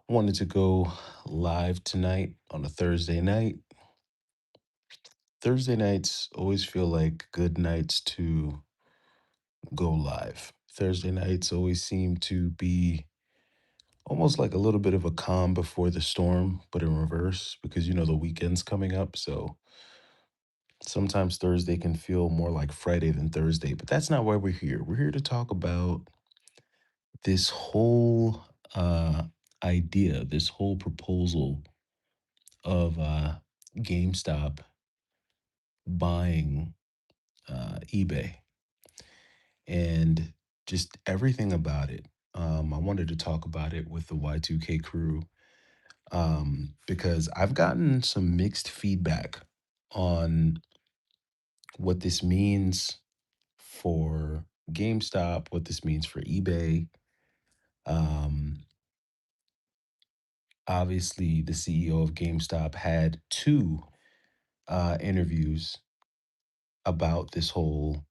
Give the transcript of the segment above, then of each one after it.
Wanted to go live tonight on a Thursday night. Thursday nights always feel like good nights to go live. Thursday nights always seem to be almost like a little bit of a calm before the storm, but in reverse because the weekend's coming up. So sometimes Thursday can feel more like Friday than Thursday, but that's not why we're here. We're here to talk about this whole idea, this whole proposal of GameStop buying eBay and just everything about it. I wanted to talk about it with the Y2K crew because I've gotten some mixed feedback on what this means for GameStop, what this means for eBay. Um, Obviously, the CEO of GameStop had two interviews about this whole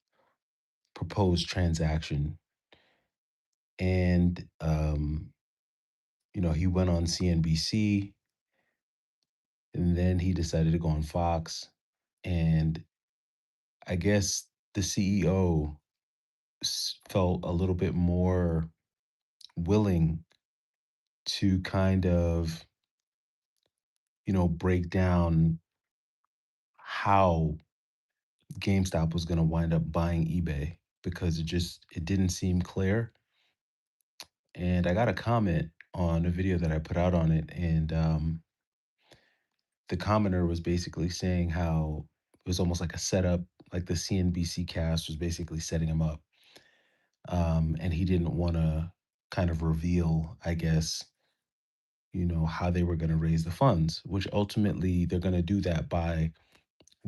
proposed transaction. And he went on CNBC and then he decided to go on Fox. And I guess the CEO felt a little bit more willing to kind of, break down how GameStop was going to wind up buying eBay because it didn't seem clear. And I got a comment on a video that I put out on it, and the commenter was basically saying how it was almost like a setup, like the CNBC cast was basically setting him up. And he didn't want to kind of reveal, I guess, how they were going to raise the funds, which ultimately they're going to do that by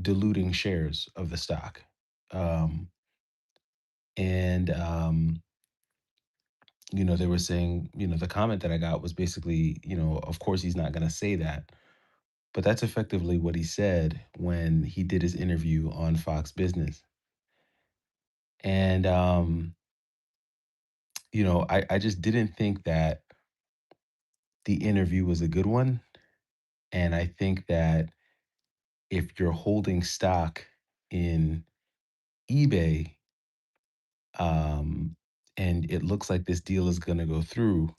diluting shares of the stock. Um, and they were saying, the comment that I got was basically, of course he's not going to say that. But that's effectively what he said when he did his interview on Fox Business. And I just didn't think that the interview was a good one. And I think that if you're holding stock in eBay, um, and it looks like this deal is going to go through,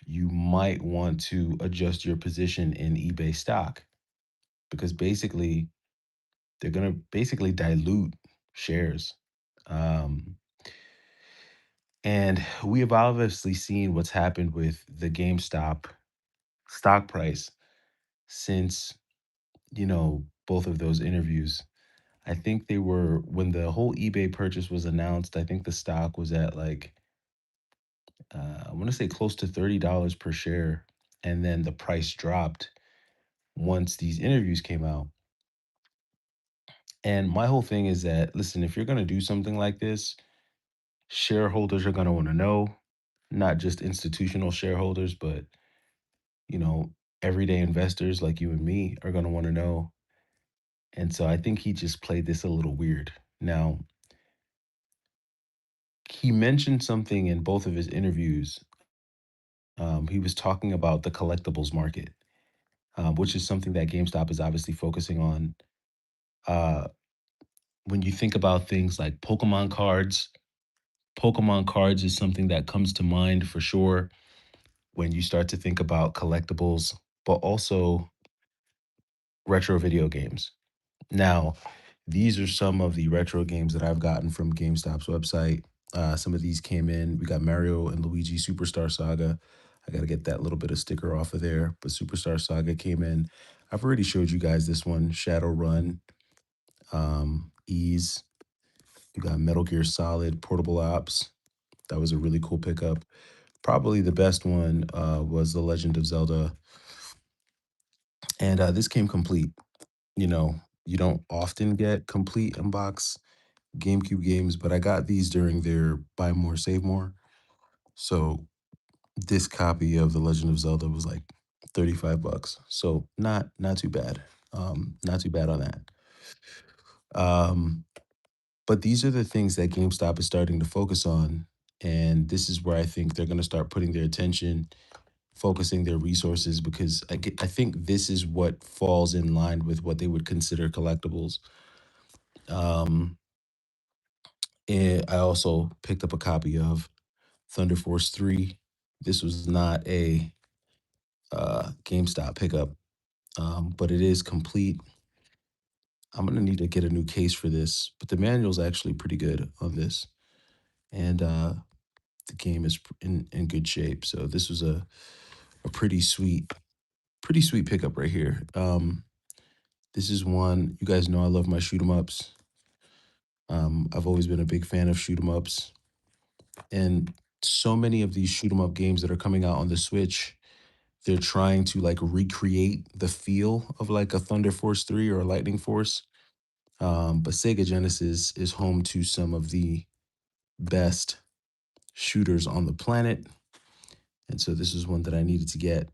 you might want to adjust your position in eBay stock because basically they're going to basically dilute shares. Um, and we have obviously seen what's happened with the GameStop stock price since, both of those interviews. I think they were when the whole eBay purchase was announced, I think the stock was at like I want to say close to $30 per share. And then the price dropped once these interviews came out. And my whole thing is that, listen, if you're going to do something like this, shareholders are going to want to know, not just institutional shareholders, but, you know, everyday investors like you and me are going to want to know. And so I think he just played this a little weird. Now, he mentioned something in both of his interviews. He was talking about the collectibles market, which is something that GameStop is obviously focusing on. Uh, when you think about things like Pokemon cards is something that comes to mind for sure when you start to think about collectibles, but also retro video games. Now, these are some of the retro games that I've gotten from GameStop's website. Some of these came in. We got Mario and Luigi Superstar Saga. I got to get that little bit of sticker off of there, but Superstar Saga came in. I've already showed you guys this one, Shadowrun, Ease. You got Metal Gear Solid, Portable Ops. That was a really cool pickup. Probably the best one was The Legend of Zelda, and this came complete. You know, you don't often get complete unbox GameCube games, but I got these during their buy more, save more. So this copy of The Legend of Zelda was like 35 bucks. So not too bad. Not too bad on that. Um, but these are the things that GameStop is starting to focus on. And this is where I think they're gonna start putting their attention focusing their resources because I think this is what falls in line with what they would consider collectibles. Um, and I also picked up a copy of Thunder Force 3. This was not a GameStop pickup, but it is complete. I'm gonna need to get a new case for this, but the manual's actually pretty good on this, and the game is in good shape. So this was a pretty sweet pickup right here. This is one you guys know I love my shoot 'em ups. I've always been a big fan of shoot 'em ups, and so many of these shoot 'em up games that are coming out on the Switch, they're trying to like recreate the feel of like a Thunder Force 3 or a Lightning Force. But Sega Genesis is home to some of the best shooters on the planet. And so this is one that I needed to get.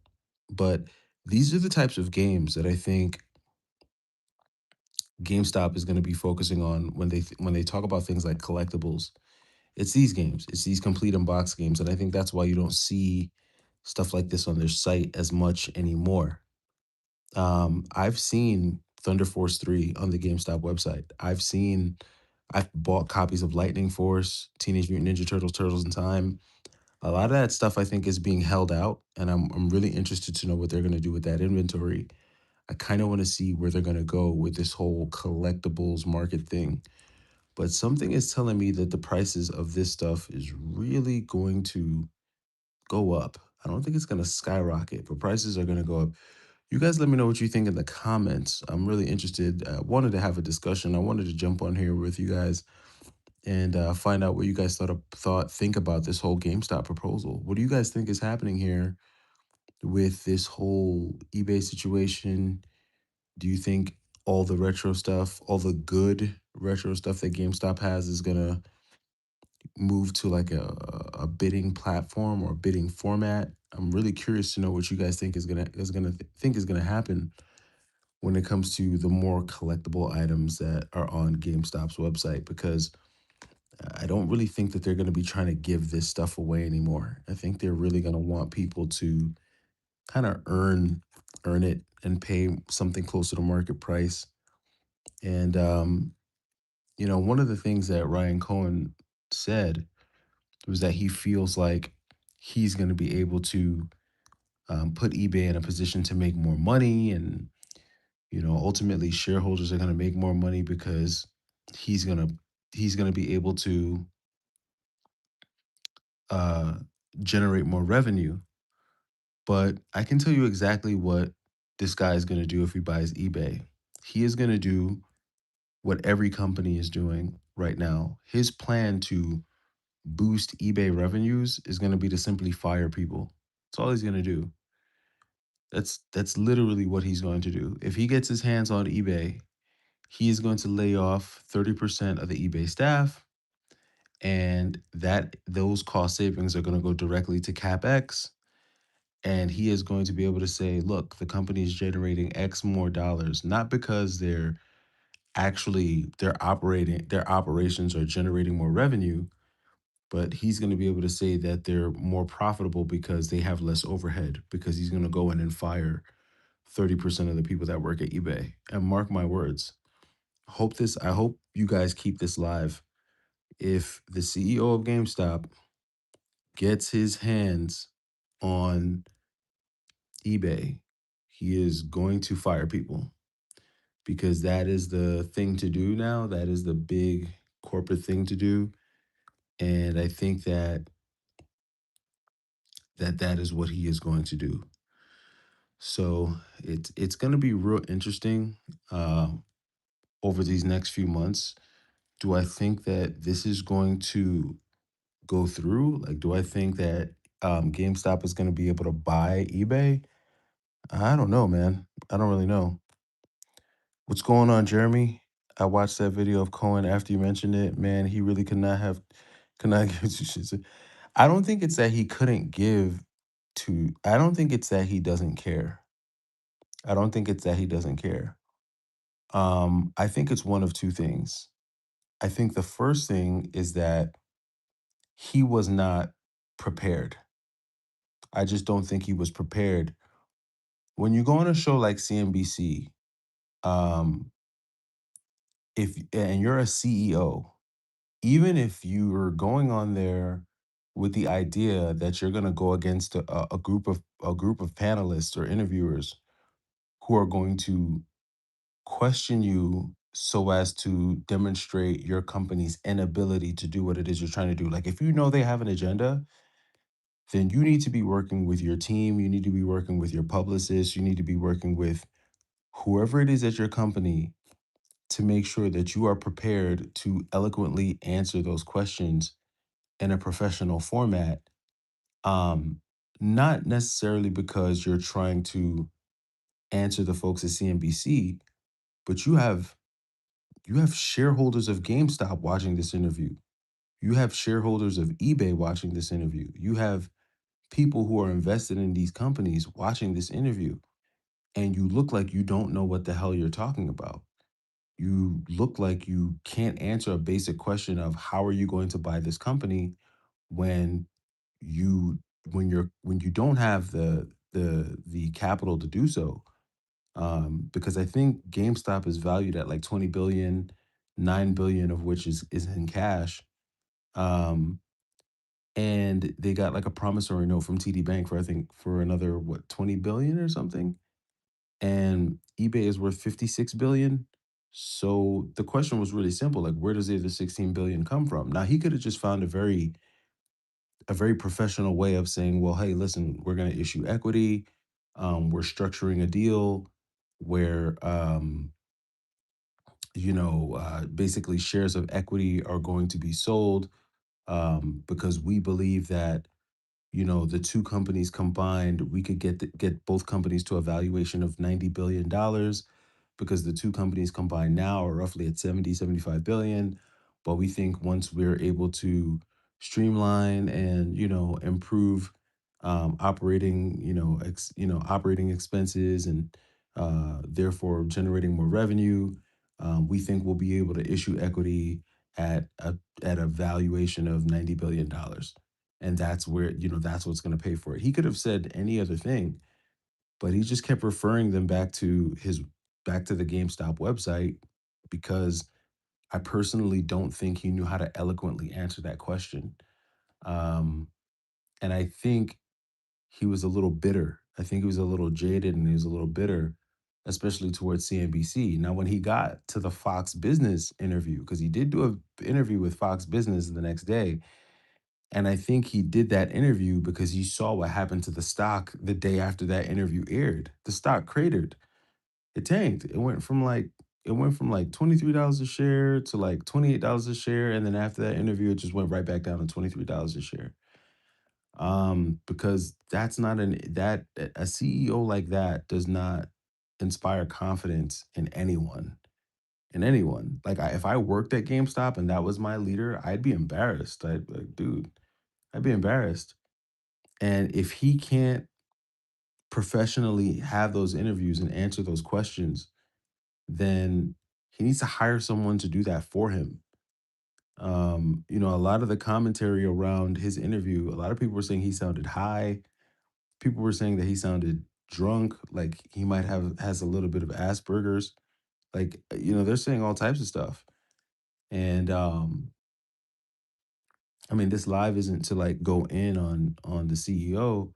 But these are the types of games that I think GameStop is going to be focusing on when when they talk about things like collectibles. It's these games. It's these complete unbox games, and I think that's why you don't see stuff like this on their site as much anymore. I've seen Thunder Force 3 on the GameStop website. I've bought copies of Lightning Force, Teenage Mutant Ninja Turtles, Turtles in Time. A lot of that stuff I think is being held out, and I'm really interested to know what they're gonna do with that inventory. I kind of want to see where they're gonna go with this whole collectibles market thing. But something is telling me that the prices of this stuff is really going to go up. I don't think it's gonna skyrocket, but prices are gonna go up. You guys let me know what you think in the comments. I'm really interested. I wanted to have a discussion. I wanted to jump on here with you guys and find out what you guys think about this whole GameStop proposal. What do you guys think is happening here with this whole eBay situation? Do you think all the retro stuff, all the good retro stuff that GameStop has is gonna move to like a bidding platform or bidding format? I'm really curious to know what you guys think is gonna happen when it comes to the more collectible items that are on GameStop's website because I don't really think that they're going to be trying to give this stuff away anymore. I think they're really going to want people to kind of earn it and pay something closer to market price. And one of the things that Ryan Cohen said was that he feels like he's going to be able to put eBay in a position to make more money and ultimately shareholders are going to make more money because he's going to he's going to be able to uh generate more revenue. But I can tell you exactly what this guy is going to do if he buys eBay. He is going to do what every company is doing right now. His plan to boost eBay revenues is going to be to simply fire people. That's all he's going to do. That's literally what he's going to do. If he gets his hands on eBay, he is going to lay off 30% of the eBay staff, and that those cost savings are going to go directly to CapEx. And he is going to be able to say, look, the company is generating X more dollars, not because their operations are generating more revenue, but he's going to be able to say that they're more profitable because they have less overhead, because he's going to go in and fire 30% of the people that work at eBay. And mark my words, I hope you guys keep this live. If the CEO of GameStop gets his hands on eBay, he is going to fire people because that is the thing to do now. That is the big corporate thing to do. And I think that is what he is going to do. So it's going to be real interesting uh, over these next few months. Do I think that this is going to go through? Like, do I think that GameStop is going to be able to buy eBay? I don't know, man. I don't really know. What's going on, Jeremy? I watched that video of Cohen after you mentioned it. Man, he really could not give two shits. I don't think it's that he couldn't give I don't think it's that he doesn't care. I don't think it's that he doesn't care. I think it's one of two things. I think the first thing is that he was not prepared. I just don't think he was prepared. When you go on a show like CNBC, um, if and you're a CEO, even if you're going on there with the idea that you're going to go against a group of panelists or interviewers who are going to question you so as to demonstrate your company's inability to do what it is you're trying to do. Like if you know they have an agenda, then you need to be working with your team, you need to be working with your publicist, you need to be working with whoever it is at your company to make sure that you are prepared to eloquently answer those questions in a professional format. Um, Not necessarily because you're trying to answer the folks at CNBC, but you have shareholders of GameStop watching this interview. You have shareholders of eBay watching this interview. You have people who are invested in these companies watching this interview. And you look like you don't know what the hell you're talking about. You look like you can't answer a basic question of how are you going to buy this company when you when you don't have the capital to do so. Because I think GameStop is valued at like 20 billion, 9 billion of which is in cash. Um, and they got like a promissory note from TD Bank for I think for another what 20 billion or something. And eBay is worth 56 billion. So the question was really simple, like where does the other 16 billion come from? Now he could have just found a very professional way of saying, well, hey, listen, we're going to issue equity. We're structuring a deal where basically shares of equity are going to be sold because we believe that the two companies combined, we could get both companies to a valuation of $90 billion because the two companies combined now are roughly at 70, 75 billion. But we think once we're able to streamline and, improve operating, operating expenses and therefore generating more revenue, we think we'll be able to issue equity at a valuation of $90 billion. And that's where, that's what's going to pay for it. He could have said any other thing, but he just kept referring them back to the GameStop website because I personally don't think he knew how to eloquently answer that question. Um, and I think he was a little bitter. I think he was a little jaded and he was a little bitter, especially towards CNBC. Now, when he got to the Fox Business interview, because he did do an interview with Fox Business the next day, and I think he did that interview because he saw what happened to the stock the day after that interview aired. The stock cratered. It tanked. It went from like $23 a share to like $28 a share. And then after that interview, it just went right back down to $23 a share. Because that's not an that a CEO like that does not inspire confidence in anyone. In anyone. Like if I worked at GameStop and that was my leader, I'd be embarrassed. I'd like, dude, I'd be embarrassed. And if he can't professionally have those interviews and answer those questions, then he needs to hire someone to do that for him. A lot of the commentary around his interview, a lot of people were saying he sounded high. People were saying that he sounded drunk, like he might have has a little bit of Asperger's. Like, they're saying all types of stuff. And I mean, this live isn't to like go in on the CEO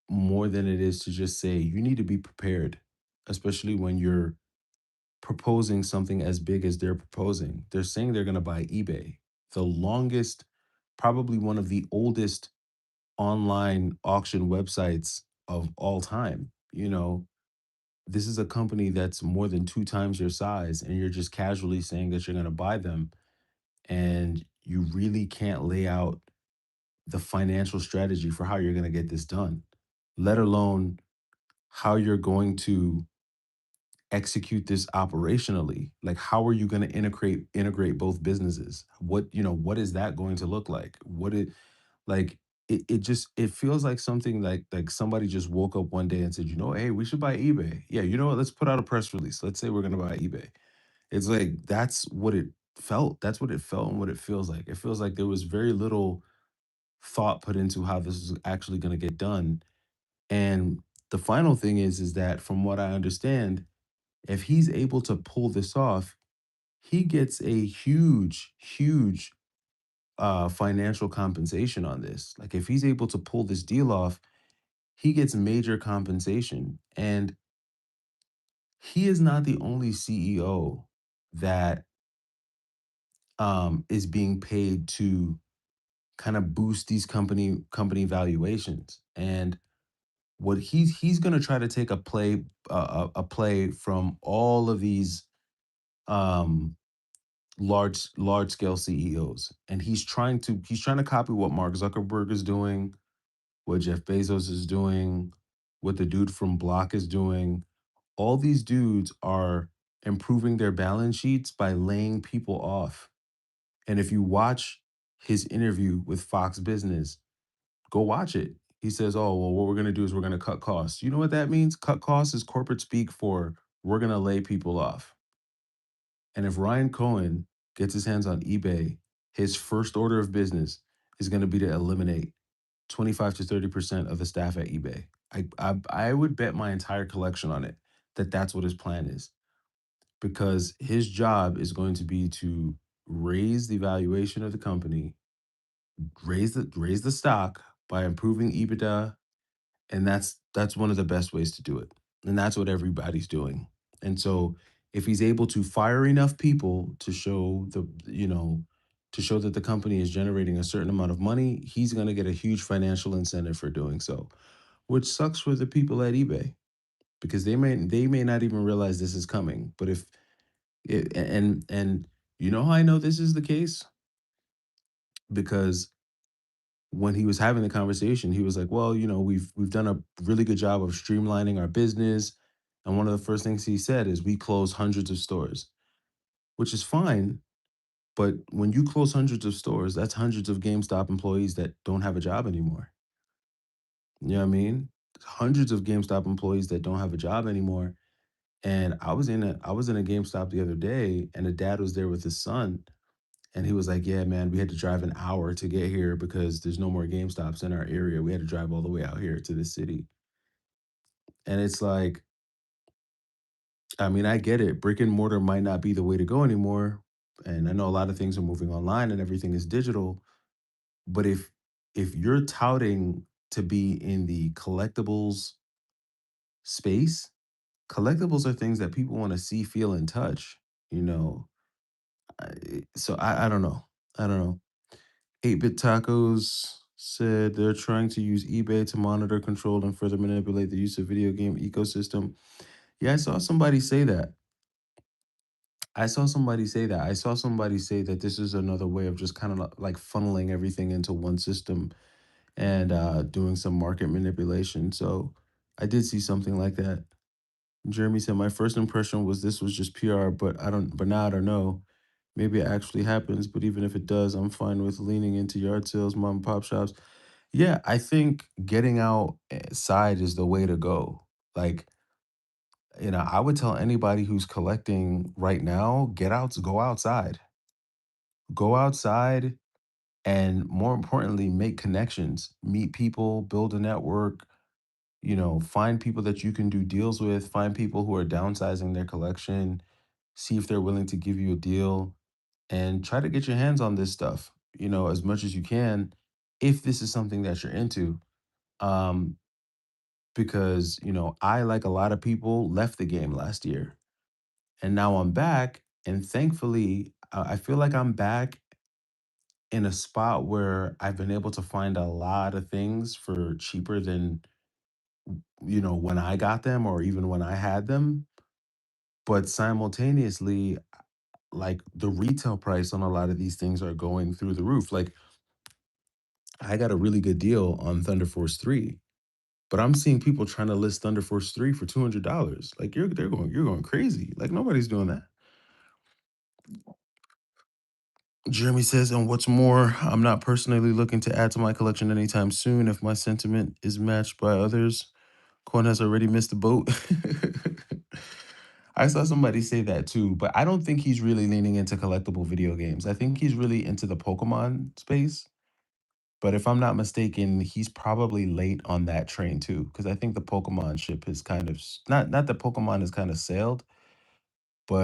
more than it is to just say you need to be prepared, especially when you're proposing something as big as they're proposing. They're saying they're going to buy eBay, the longest, probably one of the oldest online auction websites of all time. This is a company that's more than two times your size, and you're just casually saying that you're going to buy them. And you really can't lay out the financial strategy for how you're going to get this done, let alone how you're going to execute this operationally. Like how are you going to integrate both businesses? What is that going to look like? Like it just it feels like something like somebody just woke up one day and said, hey, we should buy eBay. Yeah, you know what, let's put out a press release, let's say we're going to buy eBay. It's like that's what it felt, and what it feels like. It feels like there was very little thought put into how this is actually going to get done. And the final thing is that from what I understand, if he's able to pull this off, he gets a huge financial compensation on this. Like if he's able to pull this deal off, he gets major compensation. And he is not the only CEO that is being paid to kind of boost these company valuations. And what he's going to try to take a play from all of these um large scale CEOs, and he's trying to copy what Mark Zuckerberg is doing, what Jeff Bezos is doing, what the dude from Block is doing. All these dudes are improving their balance sheets by laying people off. And if you watch his interview with Fox Business, go watch it. He says, "Oh, well, what we're going to do is we're going to cut costs." You know what that means? Cut costs is corporate speak for we're going to lay people off. And if Ryan Cohen gets his hands on eBay, his first order of business is going to be to eliminate 25 to 30% of the staff at eBay. I would bet my entire collection on it that that's what his plan is, because his job is going to be to raise the valuation of the company, raise the stock by improving EBITDA, and that's one of the best ways to do it. And that's what everybody's doing. And so if he's able to fire enough people to show to show that the company is generating a certain amount of money, he's going to get a huge financial incentive for doing so, which sucks for the people at eBay because they may not even realize this is coming. But if it, and you know how I know this is the case? Because when he was having the conversation, he was like, "Well, we've done a really good job of streamlining our business." And one of the first things he said is, "We close hundreds of stores," which is fine. But when you close hundreds of stores, that's hundreds of GameStop employees that don't have a job anymore. You know what I mean? Hundreds of GameStop employees that don't have a job anymore. And I was in a GameStop the other day, and a dad was there with his son. And he was like, "Yeah, man, we had to drive an hour to get here because there's no more GameStops in our area. We had to drive all the way out here to the city." And it's like, I mean, I get it. Brick and mortar might not be the way to go anymore. And I know a lot of things are moving online and everything is digital. But if you're touting to be in the collectibles space, collectibles are things that people want to see, feel, and touch, you know. So I don't know. I don't know. 8-Bit Tacos said they're trying to use eBay to monitor, control, and further manipulate the use of video game ecosystem. Yeah, I saw somebody say that. I saw somebody say that this is another way of just kind of like funneling everything into one system and doing some market manipulation. So I did see something like that. Jeremy said, "My first impression was this was just PR, but now I don't know. Maybe it actually happens, but even if it does, I'm fine with leaning into yard sales, mom and pop shops." Yeah, I think getting outside is the way to go. Like, I would tell anybody who's collecting right now, go outside. Go outside and more importantly, make connections, meet people, build a network, find people that you can do deals with, find people who are downsizing their collection, see if they're willing to give you a deal, and try to get your hands on this stuff, as much as you can, if this is something that you're into. Um, because, I, like a lot of people, left the game last year. And now I'm back. And thankfully, I feel like I'm back in a spot where I've been able to find a lot of things for cheaper than, when I got them or even when I had them. But simultaneously, like the retail price on a lot of these things are going through the roof. Like I got a really good deal on Thunder Force 3, but I'm seeing people trying to list Thunder Force 3 for $200. Like you're going crazy. Like nobody's doing that. Jeremy says, and what's more, I'm not personally looking to add to my collection anytime soon. If my sentiment is matched by others, Coin has already missed the boat. I saw somebody say that too, but I don't think he's really leaning into collectible video games. I think he's really into the Pokemon space, But if I'm not mistaken, he's probably late on that train too, because I think the Pokemon ship has kind of not that Pokemon has kind of sailed,